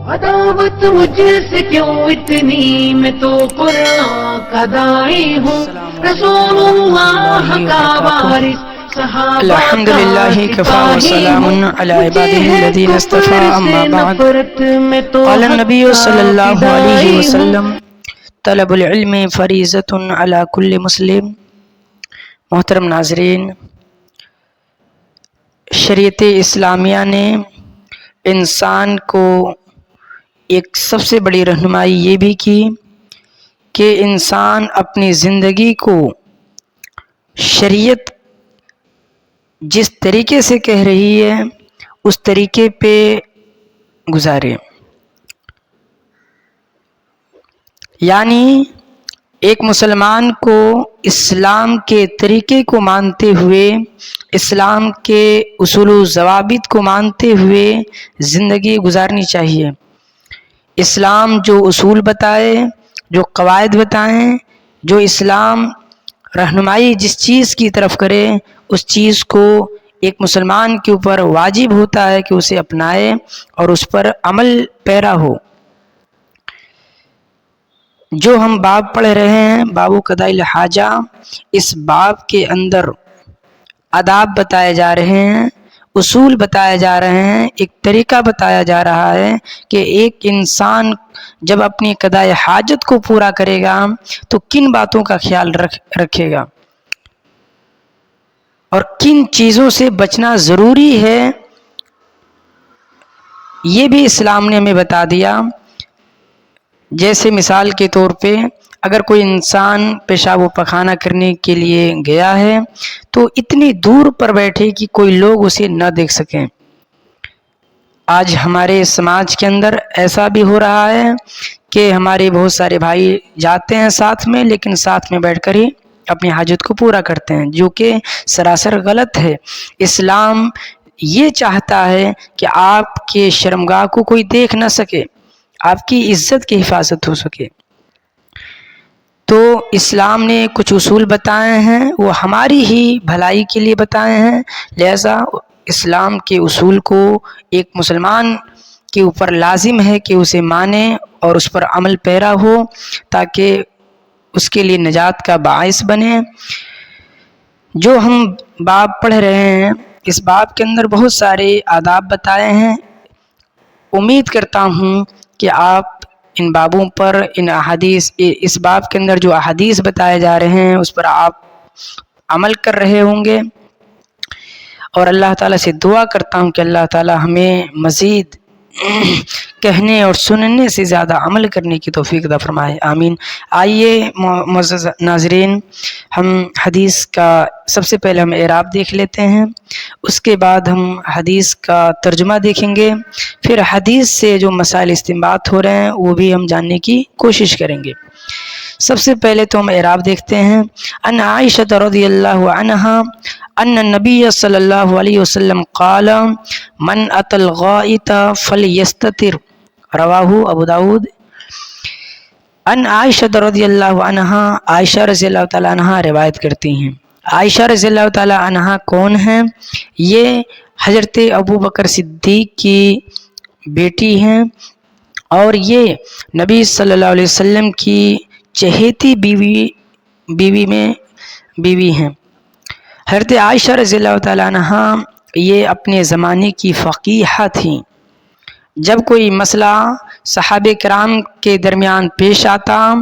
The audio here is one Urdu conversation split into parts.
عداوت مجھ سے کیوں اتنی، میں تو قرآن کا داعی ہوں، رسول اللہ کا وارث، صحابہ الحمد کا للہ کفا سپاہی وسلام ہوں، علی مجھے عبادہ ہے الذین اصطفی کفر اما سے بعد نفرت، میں تو قال حق النبی کا صلی اللہ علیہ فدائی ہوں۔ وسلم طلب العلم فریضۃ علی کل مسلم۔ محترم ناظرین، شریعت اسلامیہ نے انسان کو ایک سب سے بڑی رہنمائی یہ بھی کی کہ انسان اپنی زندگی کو شریعت جس طریقے سے کہہ رہی ہے اس طریقے پہ گزارے، یعنی ایک مسلمان کو اسلام کے طریقے کو مانتے ہوئے، اسلام کے اصول و ضوابط کو مانتے ہوئے زندگی گزارنی چاہیے۔ اسلام جو اصول بتائے، جو قواعد بتائیں، جو اسلام رہنمائی جس چیز کی طرف کرے، اس چیز کو ایک مسلمان کے اوپر واجب ہوتا ہے کہ اسے اپنائے اور اس پر عمل پیرا ہو۔ جو ہم باب پڑھ رہے ہیں، باب قضاء الحاجہ، اس باب کے اندر آداب بتائے جا رہے ہیں، اصول بتائے جا رہے ہیں، ایک طریقہ بتایا جا رہا ہے کہ ایک انسان جب اپنی قضاء حاجت کو پورا کرے گا تو کن باتوں کا خیال رکھے گا اور کن چیزوں سے بچنا ضروری ہے، یہ بھی اسلام نے ہمیں بتا دیا۔ جیسے مثال کے طور پہ اگر کوئی انسان پیشاب و پخانہ کرنے کے لیے گیا ہے تو اتنی دور پر بیٹھے کہ کوئی لوگ اسے نہ دیکھ سکیں۔ آج ہمارے سماج کے اندر ایسا بھی ہو رہا ہے کہ ہمارے بہت سارے بھائی جاتے ہیں ساتھ میں، لیکن ساتھ میں بیٹھ کر ہی اپنی حاجت کو پورا کرتے ہیں، جو کہ سراسر غلط ہے۔ اسلام یہ چاہتا ہے کہ آپ کے شرمگاہ کو کوئی دیکھ نہ سکے، آپ کی عزت کی حفاظت ہو سکے۔ تو اسلام نے کچھ اصول بتائے ہیں، وہ ہماری ہی بھلائی کے لیے بتائے ہیں، لہذا اسلام کے اصول کو ایک مسلمان کے اوپر لازم ہے کہ اسے مانے اور اس پر عمل پیرا ہو تاکہ اس کے لیے نجات کا باعث بنے۔ جو ہم باب پڑھ رہے ہیں، اس باب کے اندر بہت سارے آداب بتائے ہیں۔ امید کرتا ہوں کہ آپ ان بابوں پر، ان احادیث، اس باب کے اندر جو احادیث بتائے جا رہے ہیں اس پر آپ عمل کر رہے ہوں گے، اور اللہ تعالیٰ سے دعا کرتا ہوں کہ اللہ تعالیٰ ہمیں مزید کہنے اور سننے سے زیادہ عمل کرنے کی توفیق عطا فرمائے، آمین۔ آئیے معزز ناظرین، ہم حدیث کا سب سے پہلے ہم اعراب دیکھ لیتے ہیں، اس کے بعد ہم حدیث کا ترجمہ دیکھیں گے، پھر حدیث سے جو مسائل استنباط ہو رہے ہیں وہ بھی ہم جاننے کی کوشش کریں گے۔ سب سے پہلے تو ہم اعراب دیکھتے ہیں۔ ان عائشہ رضی اللہ عنہا ان النبی صلی اللہ علیہ وسلم قال من اتى الغائط فلیستتر، رواہ ابو داود۔ ان عائشہ رضی اللہ عنہا، عائشہ رضی اللہ تعالیٰ عنہا روایت کرتی ہیں۔ عائشہ رضی اللہ تعالیٰ عنہا کون ہیں؟ یہ حضرت ابو بکر صدیق کی بیٹی ہیں اور یہ نبی صلی اللہ علیہ وسلم کی چہیتی بیوی ہیں۔ حضرت عائشہ رضی اللہ تعالیٰ عنہا یہ اپنے زمانے کی فقیہہ تھیں۔ جب کوئی مسئلہ صحابہ کرام کے درمیان پیش آتا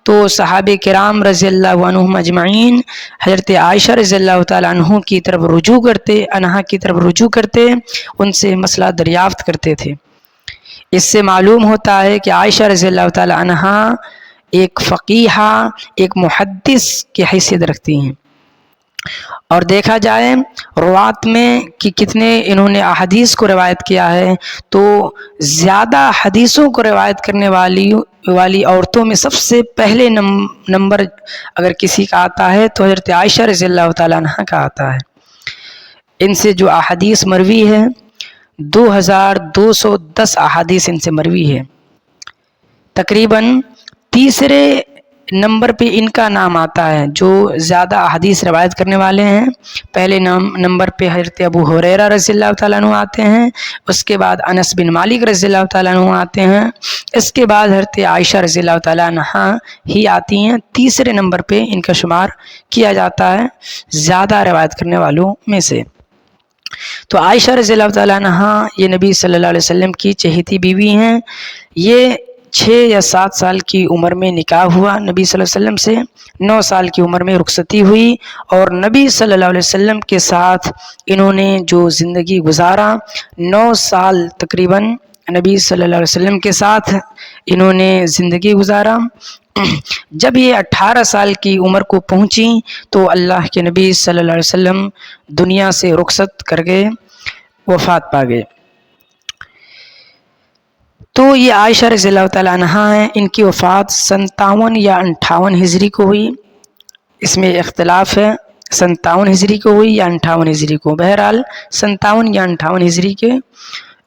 تو صحابہ کرام رضی اللہ عنہم اجمعین حضرت عائشہ رضی اللہ تعالیٰ عنہ کی طرف رجوع کرتے، ان سے مسئلہ دریافت کرتے تھے۔ اس سے معلوم ہوتا ہے کہ عائشہ رضی اللہ تعالیٰ عنہا ایک فقیہہ، ایک محدث کی حیثیت رکھتی ہیں۔ اور دیکھا جائے روات میں کہ کتنے انہوں نے احادیث کو روایت کیا ہے، تو زیادہ حدیثوں کو روایت کرنے والی عورتوں میں سب سے پہلے نمبر اگر کسی کا آتا ہے تو حضرت عائشہ رضی اللہ تعالیٰ عنہ کا آتا ہے۔ ان سے جو احادیث مروی ہے 2210 احادیث ان سے مروی ہے۔ تقریباً تیسرے نمبر پہ ان کا نام آتا ہے جو زیادہ حدیث روایت کرنے والے ہیں۔ پہلے نمبر پہ حضرت ابو ہریرہ رضی اللہ تعالیٰ عنہ آتے ہیں، اس کے بعد انس بن مالک رضی اللہ تعالیٰ عنہ آتے ہیں، اس کے بعد حضرت عائشہ رضی اللہ تعالیٰ عنہ ہی آتی ہیں۔ تیسرے نمبر پہ ان کا شمار کیا جاتا ہے زیادہ روایت کرنے والوں میں سے۔ تو عائشہ رضی اللہ تعالیٰ عنہ یہ نبی صلی اللہ علیہ وسلم کی چہیتی بیوی ہیں۔ یہ 6 یا 7 سال کی عمر میں نکاح ہوا نبی صلی اللہ علیہ وسلم سے، 9 سال کی عمر میں رخصتی ہوئی، اور نبی صلی اللہ علیہ وسلم کے ساتھ انہوں نے جو زندگی گزارا، 9 سال تقریباً نبی صلی اللہ علیہ وسلم کے ساتھ انہوں نے زندگی گزارا۔ جب یہ 18 سال کی عمر کو پہنچی تو اللہ کے نبی صلی اللہ علیہ وسلم دنیا سے رخصت کر گئے، وفات پا گئے۔ تو یہ عائشہ رضی اللہ تعالیٰ عنہ ہیں، ان کی وفات 57 یا 58 ہجری کو ہوئی، اس میں اختلاف ہے، 57 ہجری کو ہوئی یا 58 ہجری کو، بہرحال 57 یا 58 ہجری کے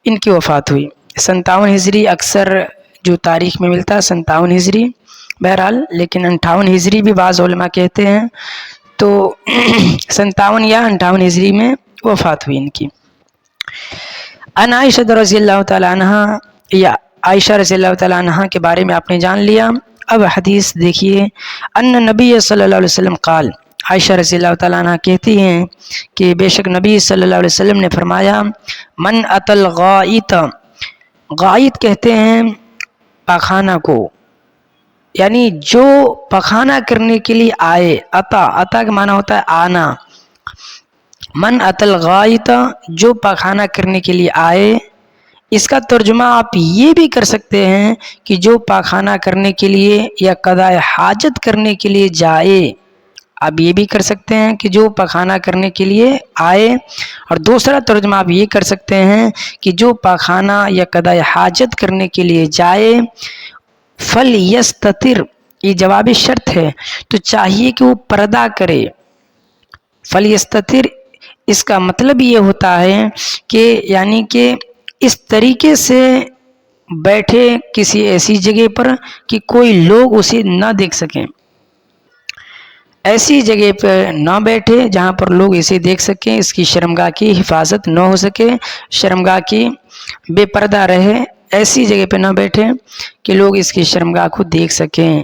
ان کی وفات ہوئی۔ 57 ہجری اکثر جو تاریخ میں ملتا ہے 57 ہجری، بہرحال لیکن 58 ہجری بھی بعض علماء کہتے ہیں، تو 57 یا 58 ہجری میں وفات ہوئی ان کی۔ ان عائشہ رضی اللہ تعالیٰ عنہ، یا عائشہ رضی اللہ تعالیٰ عنہ کے بارے میں آپ نے جان لیا۔ اب حدیث دیکھیے، ان نبی صلی اللہ علیہ وسلم قال، عائشہ رضی اللہ تعالیٰ عنہ کہتی ہیں کہ بے شک نبی صلی اللہ علیہ وسلم نے فرمایا، من ات الغائط، غائط کہتے ہیں پاخانہ کو، یعنی جو پخانہ کرنے کے لیے آئے، عطا کا معنی ہوتا ہے آنا، من ات الغائط جو پخانہ کرنے کے لیے آئے۔ اس کا ترجمہ آپ یہ بھی کر سکتے ہیں کہ جو پاخانہ کرنے کے لیے یا قضاء حاجت کرنے کے لیے جائے، آپ یہ بھی کر سکتے ہیں کہ جو پاخانہ کرنے کے لیے آئے، اور دوسرا ترجمہ آپ یہ کر سکتے ہیں کہ جو پاخانہ یا قضاء حاجت کرنے کے لیے جائے، فَلْيَسْتَتِرْ، یہ جواب شرط ہے، تو چاہیے کہ وہ پردہ کرے۔ فَلْيَسْتَتِرْ اس کا مطلب یہ ہوتا ہے کہ یعنی کہ اس طریقے سے بیٹھے کسی ایسی جگہ پر کہ کوئی لوگ اسے نہ دیکھ سکیں، ایسی جگہ پر نہ بیٹھے جہاں پر لوگ اسے دیکھ سکیں، اس کی شرمگاہ کی حفاظت نہ ہو سکے، شرمگاہ کی بے پردہ رہے، ایسی جگہ پہ نہ بیٹھے کہ لوگ اس کی شرمگاہ کو دیکھ سکیں۔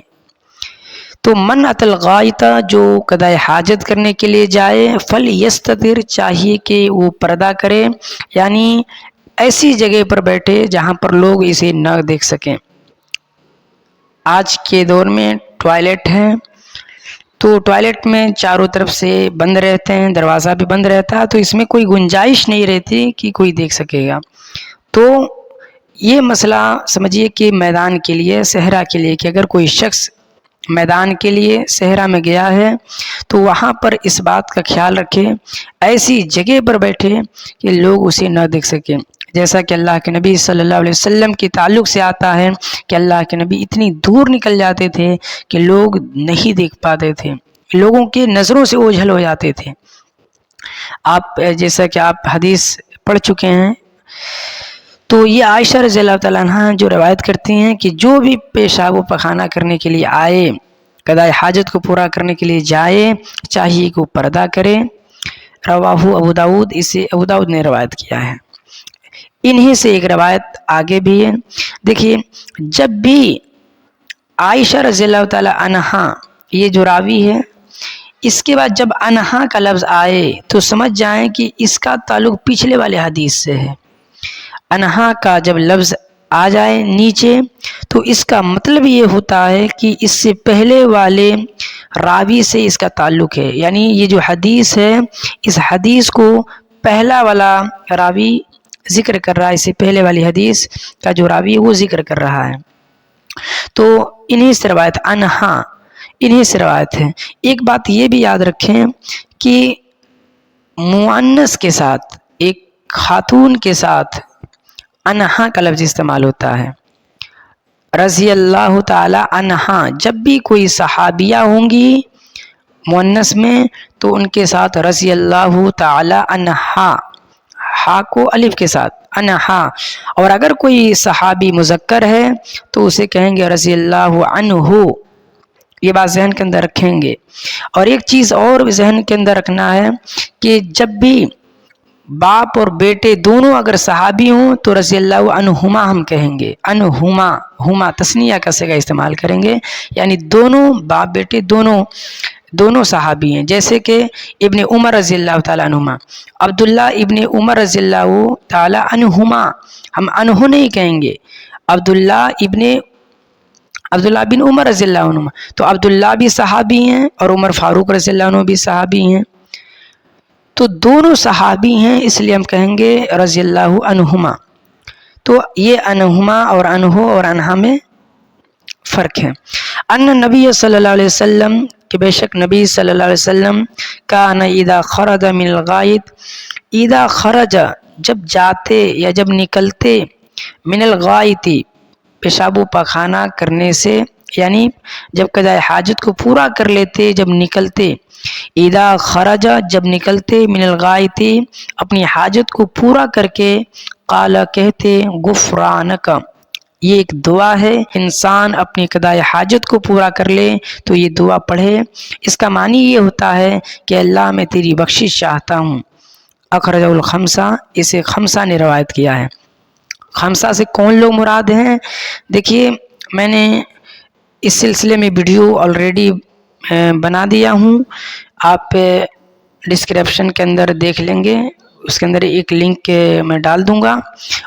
تو من ات الغائط جو قضاء حاجت کرنے کے لیے جائے، فَلْيَسْتَتِرْ چاہیے کہ وہ پردہ کرے، یعنی ایسی جگہ پر بیٹھے جہاں پر لوگ اسے نہ دیکھ سکیں۔ آج کے دور میں ٹوائلٹ ہے، تو ٹوائلٹ میں چاروں طرف سے بند رہتے ہیں، دروازہ بھی بند رہتا ہے، تو اس میں کوئی گنجائش نہیں رہتی کہ کوئی دیکھ سکے گا۔ تو یہ مسئلہ سمجھیے کہ میدان کے لیے، صحرا کے لیے، کہ اگر کوئی شخص میدان کے لیے صحرا میں گیا ہے تو وہاں پر اس بات کا خیال رکھے، ایسی جگہ پر بیٹھے کہ لوگ اسے نہ دیکھ سکیں، جیسا کہ اللہ کے نبی صلی اللہ علیہ وسلم کے تعلق سے آتا ہے کہ اللہ کے نبی اتنی دور نکل جاتے تھے کہ لوگ نہیں دیکھ پاتے تھے، لوگوں کے نظروں سے اوجھل ہو جاتے تھے۔ آپ جیسا کہ آپ حدیث پڑھ چکے ہیں، تو یہ عائشہ رضی اللہ تعالیٰ عنہ جو روایت کرتی ہیں کہ جو بھی پیشاب و پخانہ کرنے کے لیے آئے، قضاء حاجت کو پورا کرنے کے لیے جائے، چاہیے کہ وہ پردہ کرے۔ رواہ ابو داؤد، اسے ابو داؤد نے روایت کیا ہے۔ انہی سے ایک روایت آگے بھی ہے، دیکھیے، جب بھی عائشہ رضی اللہ تعالیٰ عنہ یہ جو راوی ہے، اس کے بعد جب عنہا کا لفظ آئے تو سمجھ جائیں کہ اس کا تعلق پچھلے والے حدیث سے ہے۔ انہا کا جب لفظ آ جائے نیچے تو اس کا مطلب یہ ہوتا ہے کہ اس سے پہلے والے راوی سے اس کا تعلق ہے، یعنی یہ جو حدیث ہے، اس حدیث کو پہلا والا راوی ذکر کر رہا ہے، اس سے پہلے والی حدیث کا جو راوی ہے وہ ذکر کر رہا ہے۔ تو انہی سے روایت، انہا انہی سے روایت ہے۔ ایک بات یہ بھی یاد رکھیں کہ مؤنث کے ساتھ، ایک خاتون کے ساتھ انہا کا لفظ استعمال ہوتا ہے۔ رضی اللہ تعالی عنہا، جب بھی کوئی صحابیہ ہوں گی مؤنث میں تو ان کے ساتھ رضی اللہ تعالی عنہا، ہا کو الف کے ساتھ، انہا، اور اگر کوئی صحابی مذکر ہے تو اسے کہیں گے رضی اللہ عنہ، یہ بات ذہن کے اندر رکھیں گے۔ اور ایک چیز اور ذہن کے اندر رکھنا ہے کہ جب بھی باپ اور بیٹے دونوں اگر صحابی ہوں تو رضی اللہ عنہما ہم کہیں گے، عنہما، ہما تثنیہ کا صیغہ استعمال کریں گے، یعنی دونوں باپ بیٹے دونوں صحابی ہیں، جیسے کہ ابن عمر رضی اللہ تعالیٰ عنہما، عبداللہ ابن عمر رضی اللہ تعالیٰ عنہما، ہم عنہ نہیں کہیں گے، عبداللہ بن عمر رضی اللہ عنہما، تو عبداللہ بھی صحابی ہیں اور عمر فاروق رضی اللہ عنہ بھی صحابی ہیں، تو دونوں صحابی ہیں، اس لیے ہم کہیں گے رضی اللہ عنہما۔ تو یہ عنہما اور عنہ اور عنہا میں فرق ہے۔ ان نبی صلی اللہ علیہ وسلم، کہ بے شک نبی صلی اللہ علیہ وسلم کان اذا خرج من الغائط، اذا خرج جب جاتے یا جب نکلتے، من الغائط پیشاب و پخانہ کرنے سے، یعنی جب قضاء حاجت کو پورا کر لیتے، جب نکلتے، اذا خرج جب نکلتے، من الغائط اپنی حاجت کو پورا کر کے، قال کہتے، غفرانک، یہ ایک دعا ہے، انسان اپنی قضاء حاجت کو پورا کر لے تو یہ دعا پڑھے، اس کا معنی یہ ہوتا ہے کہ اللہ میں تیری بخشش چاہتا ہوں۔ اخرجہ الخمسہ، اسے خمسہ نے روایت کیا ہے۔ خمسہ سے کون لوگ مراد ہیں؟ دیکھیے میں نے اس سلسلے میں ویڈیو آلریڈی بنا دیا ہوں، آپ ڈسکرپشن کے اندر دیکھ لیں گے، اس کے اندر ایک لنک میں ڈال دوں گا،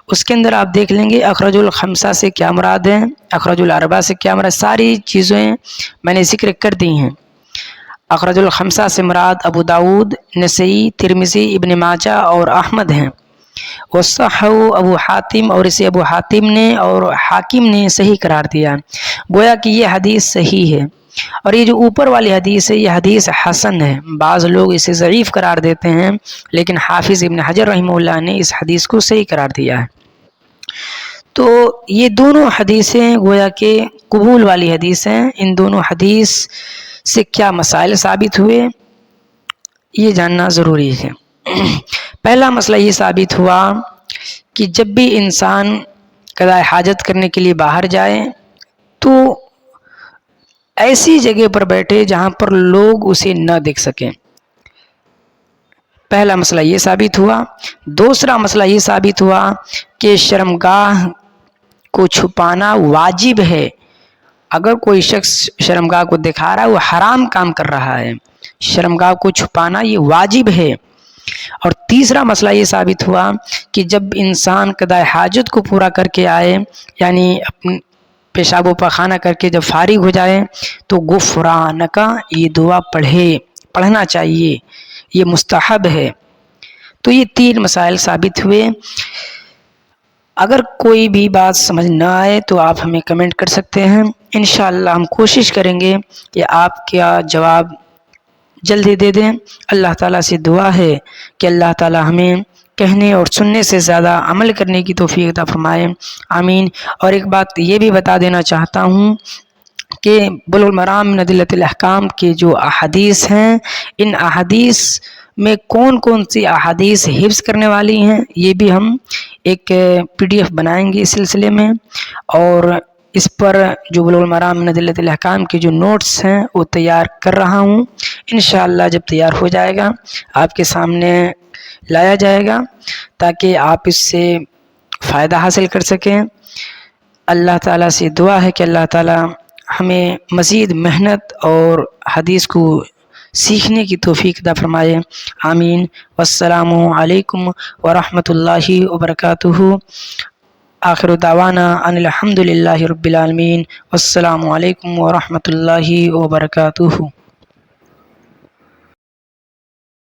اس کے اندر آپ دیکھ لیں گے اخرج الخمسہ سے کیا مراد ہے، اخرج الاربعہ سے کیا مراد، ساری چیزیں میں نے ذکر کر دی ہیں۔ اخرج الخمسہ سے مراد ابو داود، نسائی، ترمذی، ابن ماجہ اور احمد ہیں۔ وصححہ ابو حاتم، اور اسے ابو حاتم نے اور حاکم نے صحیح قرار دیا، گویا کہ یہ حدیث صحیح ہے۔ اور یہ جو اوپر والی حدیث ہے یہ حدیث حسن ہے، بعض لوگ اسے ضعیف قرار دیتے ہیں، لیکن حافظ ابن حجر رحمہ اللہ نے اس حدیث کو صحیح قرار دیا ہے۔ تو یہ دونوں حدیثیں گویا کہ قبول والی حدیث ہیں۔ ان دونوں حدیث سے کیا مسائل ثابت ہوئے یہ جاننا ضروری ہے۔ پہلا مسئلہ یہ ثابت ہوا کہ جب بھی انسان قضاء حاجت کرنے کے لیے باہر جائے تو ایسی جگہ پر بیٹھے جہاں پر لوگ اسے نہ دیکھ سکیں، پہلا مسئلہ یہ ثابت ہوا۔ دوسرا مسئلہ یہ ثابت ہوا کہ شرمگاہ کو چھپانا واجب ہے، اگر کوئی شخص شرمگاہ کو دکھا رہا ہے وہ حرام کام کر رہا ہے، شرمگاہ کو چھپانا یہ واجب ہے۔ اور تیسرا مسئلہ یہ ثابت ہوا کہ جب انسان قضاء حاجت کو پورا کر کے آئے، یعنی اپنے پیشاب و پخانہ کر کے جب فارغ ہو جائے تو غفرانک یہ دعا پڑھنا چاہیے، یہ مستحب ہے۔ تو یہ تین مسائل ثابت ہوئے۔ اگر کوئی بھی بات سمجھ نہ آئے تو آپ ہمیں کمنٹ کر سکتے ہیں، انشاءاللہ ہم کوشش کریں گے کہ آپ کا جواب جلدی دے دیں۔ اللہ تعالیٰ سے دعا ہے کہ اللہ تعالیٰ ہمیں کہنے اور سننے سے زیادہ عمل کرنے کی توفیق عطا فرمائے، آمین۔ اور ایک بات یہ بھی بتا دینا چاہتا ہوں کہ بلوغ المرام من ادلۃ الاحکام کے جو احادیث ہیں، ان احادیث میں کون کون سی احادیث حفظ کرنے والی ہیں یہ بھی ہم ایک PDF بنائیں گے اس سلسلے میں، اور اس پر جو بلوغ المرام من ادلۃ الاحکام کے جو نوٹس ہیں وہ تیار کر رہا ہوں، انشاءاللہ جب تیار ہو جائے گا آپ کے سامنے لایا جائے گا تاکہ آپ اس سے فائدہ حاصل کر سکیں۔ اللہ تعالیٰ سے دعا ہے کہ اللہ تعالیٰ ہمیں مزید محنت اور حدیث کو سیکھنے کی توفیق عطا فرمائے، آمین۔ والسلام علیکم ورحمۃ اللہ وبرکاتہ۔ آخر دعوانا ان الحمد للہ رب العالمین، والسلام علیکم ورحمۃ اللہ وبرکاتہ۔